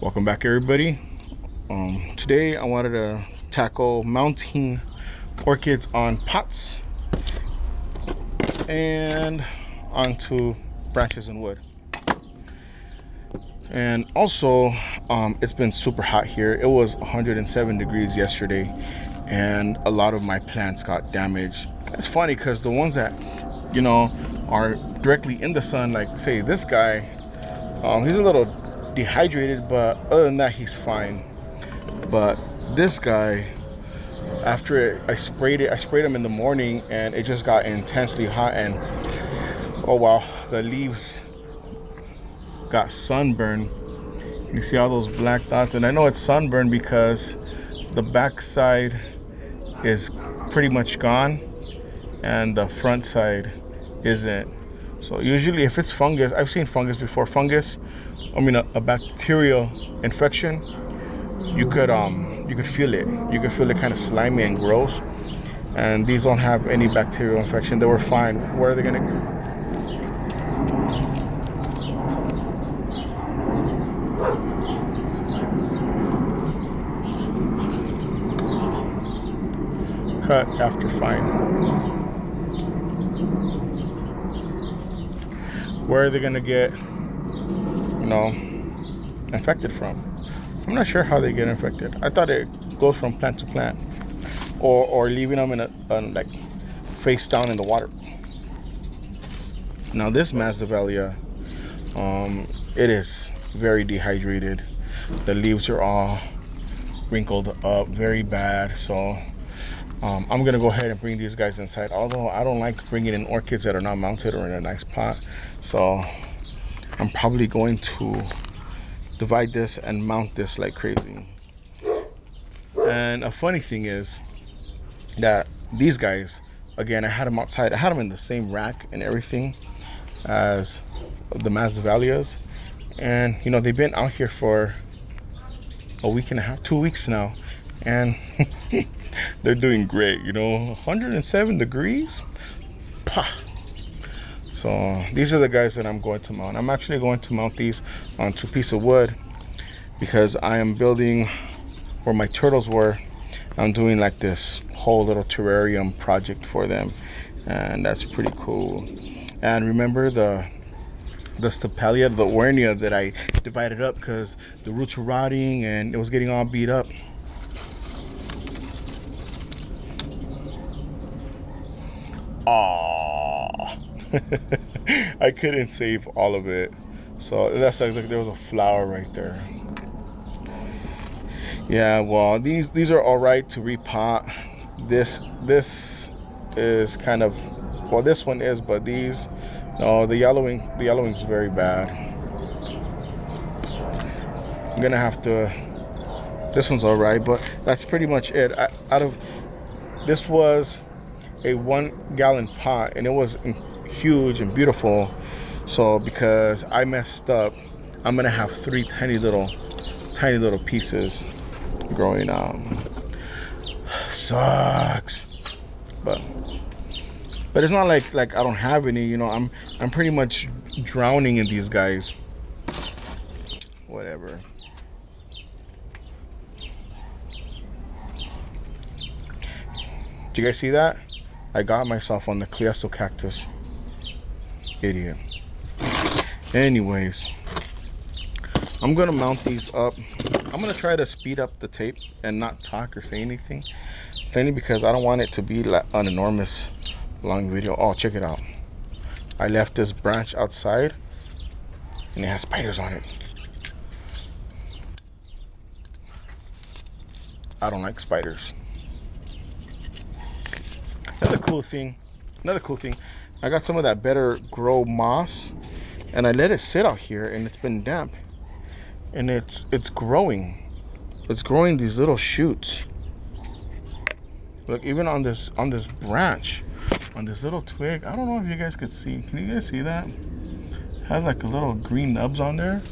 Welcome back, everybody. Today I wanted to tackle mounting orchids on pots and onto branches and wood. And also, it's been super hot here. It was 107 degrees yesterday, and a lot of my plants got damaged. It's funny because the ones that, are directly in the sun, like say this guy, he's a little dehydrated, but other than that, he's fine. But this guy, after I sprayed him in the morning, and it just got intensely hot, and oh wow, the leaves got sunburned. You see all those black dots, and I know it's sunburned because the back side is pretty much gone and the front side isn't. So usually if it's fungus, I've seen fungus before. A bacterial infection, you could feel it. You could feel it kind of slimy and gross. And these don't have any bacterial infection. They were fine. Where are they gonna cut after fine? Where are they gonna get infected from? I'm not sure how they get infected. I thought it goes from plant to plant, or leaving them in like face down in the water. Now this masdevallia, it is very dehydrated. The leaves are all wrinkled up very bad. So I'm gonna go ahead and bring these guys inside, although I don't like bringing in orchids that are not mounted or in a nice pot. So I'm probably going to divide this and mount this like crazy. And a funny thing is that these guys, again, I had them outside. I had them in the same rack and everything as the masdevallias, and they've been out here for a week and a half, 2 weeks now, and they're doing great. 107 degrees. Pah. So these are the guys that I'm going to mount. I'm actually going to mount these onto a piece of wood because I am building where my turtles were. I'm doing like this whole little terrarium project for them, and that's pretty cool. And remember the stapelia, the wernia that I divided up because the roots were rotting and it was getting all beat up. I couldn't save all of it, so that sounds like there was a flower right there. Yeah, well, these are all right to repot. This is kind of, well, this one is, but these, no, the yellowing's very bad. I'm gonna have to. This one's all right, but that's pretty much it. This was a 1 gallon pot, and it was huge and beautiful. So because I messed up, I'm gonna have 3 tiny little pieces growing out. Sucks, but it's not like I don't have any. I'm pretty much drowning in these guys. Whatever. Did you guys see that? I got myself on the Cleasto cactus. Idiot. Anyways, I'm gonna mount these up. I'm gonna try to speed up the tape and not talk or say anything, mainly because I don't want it to be like an enormous long video. Oh, check it out. I left this branch outside and it has spiders on it. I don't like spiders. Another cool thing, I got some of that Better Grow moss, and I let it sit out here, and it's been damp, and it's growing. It's growing these little shoots. Look, even on this branch, on this little twig. I don't know if you guys could see. Can you guys see that? It has like a little green nubs on there.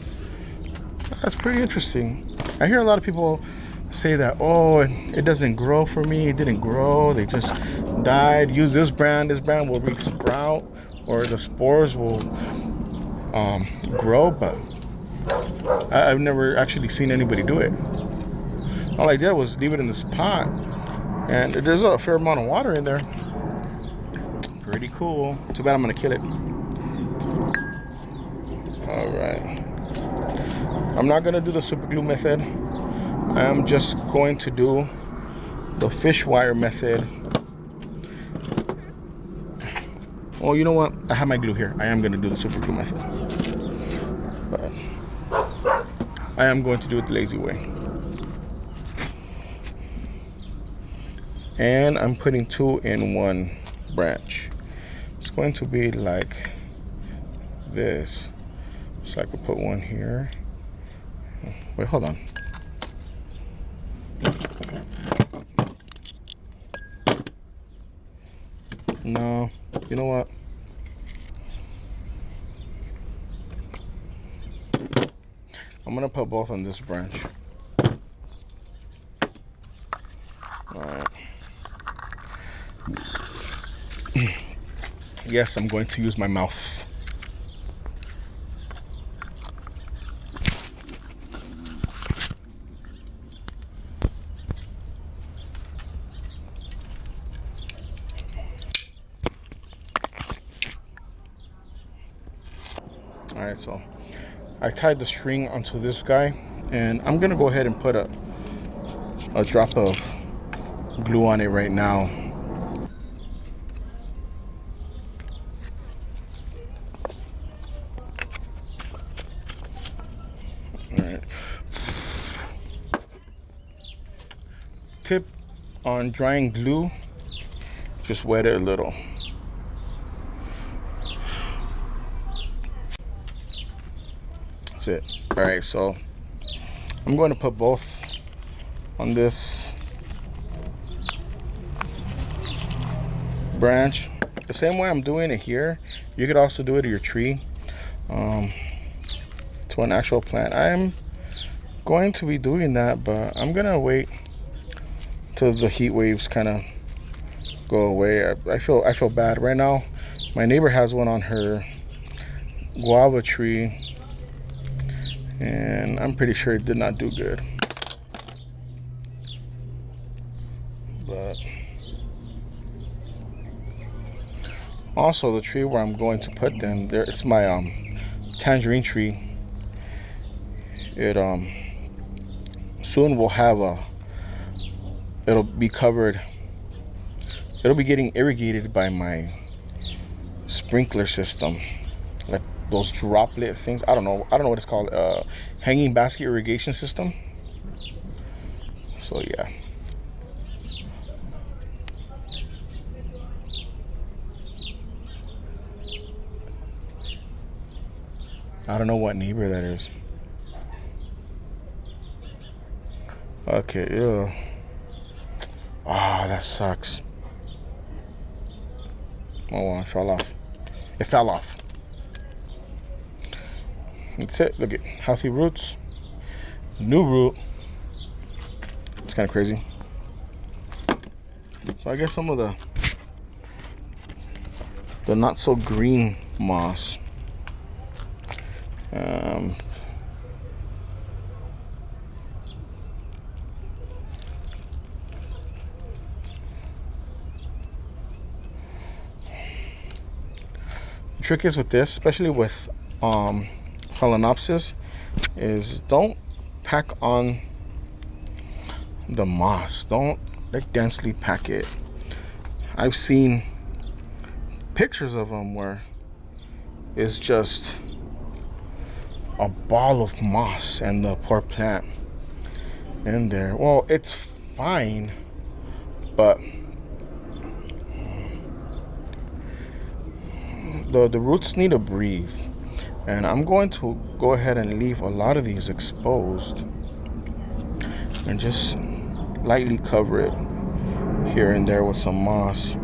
That's pretty interesting. I hear a lot of people say that, oh, it doesn't grow for me. It didn't grow. They just died. Use this brand. This brand will re-sprout, or the spores will grow. But I've never actually seen anybody do it. All I did was leave it in this pot, and there's a fair amount of water in there. Pretty cool. Too bad I'm gonna kill it. All right. I'm not gonna do the super glue method. I am just going to do the fish wire method. Oh, you know what? I have my glue here. I am gonna do the super glue method, but I am going to do it the lazy way. And I'm putting 2 in 1 branch. It's going to be like this. So I could put 1 here. Wait, hold on. No, you know what? I'm gonna put both on this branch. All right. Yes, I'm going to use my mouth. All right, so I tied the string onto this guy, and I'm gonna go ahead and put a drop of glue on it right now. All right. Tip on drying glue, just wet it a little. That's it. All right, so I'm going to put both on this branch the same way I'm doing it here. You could also do it to your tree, to an actual plant. I'm going to be doing that, but I'm gonna wait till the heat waves kind of go away. I feel bad right now. My neighbor has one on her guava tree, and I'm pretty sure it did not do good. But also the tree where I'm going to put them there, it's my tangerine tree. It soon will have it'll be covered, it'll be getting irrigated by my sprinkler system, like those droplet things. I don't know what it's called, hanging basket irrigation system. So yeah. I don't know what neighbor that is. Okay, ew. Ah, that sucks. Oh, it fell off. It fell off. That's it. Look at healthy roots. New root. It's kind of crazy. So I guess some of the not so green moss. The trick is with this, especially with phalaenopsis, is don't pack on the moss. Don't like densely pack it. I've seen pictures of them where it's just a ball of moss and the poor plant in there. Well, it's fine, but the roots need to breathe, and I'm going to go ahead and leave a lot of these exposed and just lightly cover it here and there with some moss.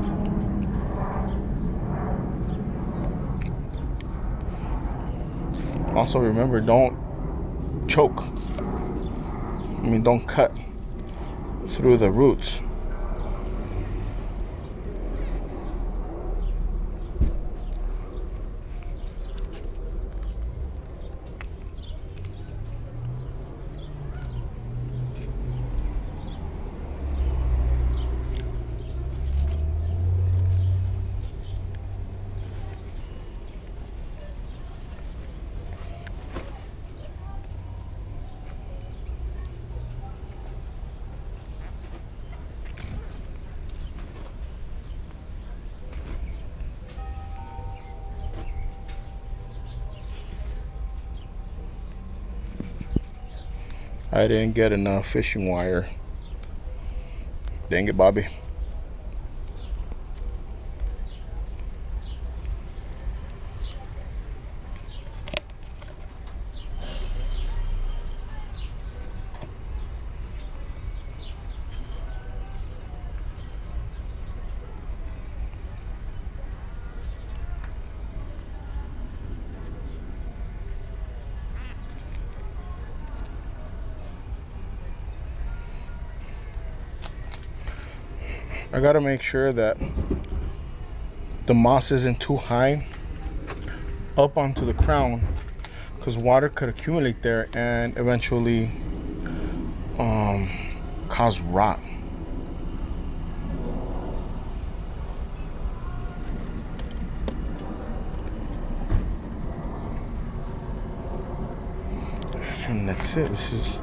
Also remember, don't choke. I mean, don't cut through the roots. I didn't get enough fishing wire. Dang it, Bobby. I gotta make sure that the moss isn't too high up onto the crown, because water could accumulate there and eventually cause rot. And that's it. This is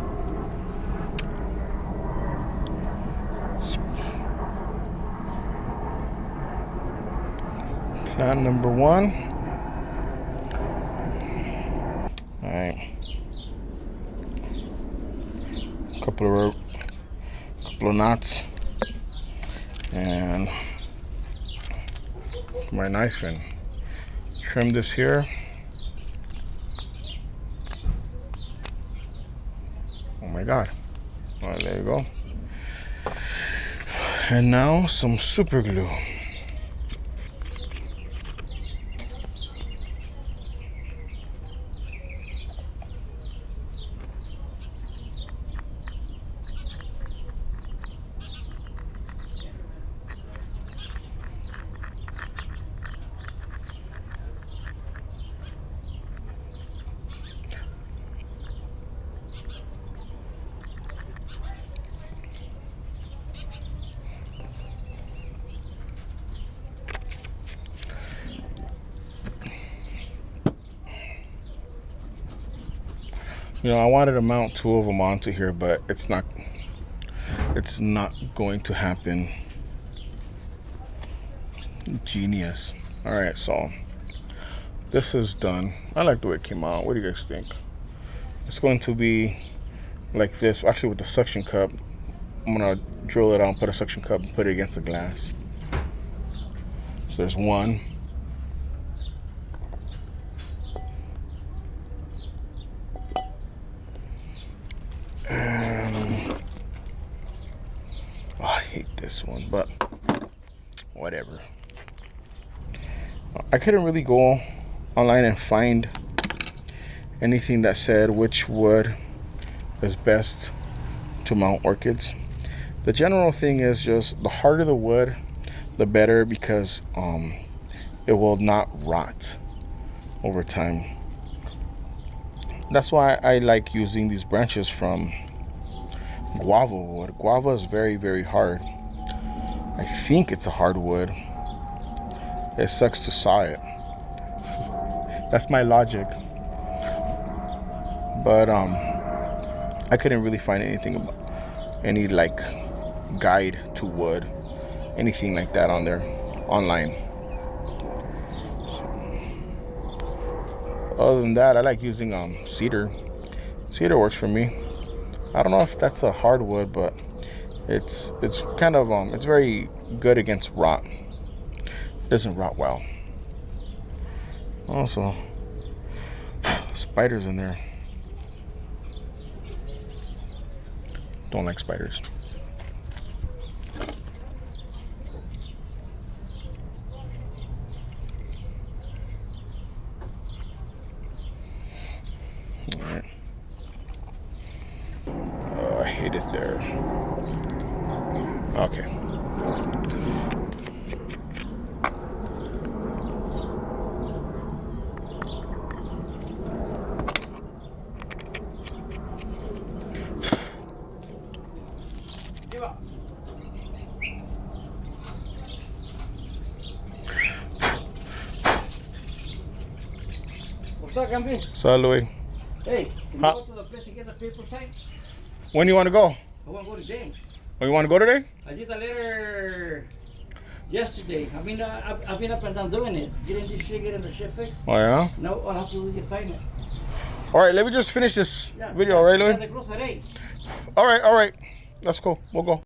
plant number 1. All right. Couple of knots, and my knife and trim this here. Oh my God. All right, there you go. And now some super glue. You know, I wanted to mount 2 of them onto here, but it's not going to happen. Genius. All right, so this is done. I like the way it came out. What do you guys think? It's going to be like this. Actually, with the suction cup, I'm gonna drill it out, put a suction cup, and put it against the glass. So there's one. I hate this one, but whatever. I couldn't really go online and find anything that said which wood is best to mount orchids. The general thing is just the harder the wood, the better, because it will not rot over time. That's why I like using these branches from guava wood. Guava is very, very hard. I think it's a hardwood. It sucks to saw it. That's my logic. But I couldn't really find anything about any like guide to wood, anything like that on there online. So, other than that, I like using cedar. Cedar works for me. I don't know if that's a hardwood, but it's kind of it's very good against rot. It doesn't rot well. Also, spiders in there. Don't like spiders. All right. Oh, I hate it there. Okay. What's up, Gambi? Salud. Hey, can you go to the place and get the paper signed? When do you want to go? I want to go today. Oh, you want to go today? I did a letter yesterday. I've been up and down doing it. Getting this shit, getting the shit fixed. Oh, yeah? No, I'll have to get sign it. All right, let me just finish this Yeah, video, all right, yeah, Louis? the grocery. All right, all right. That's cool. We'll go.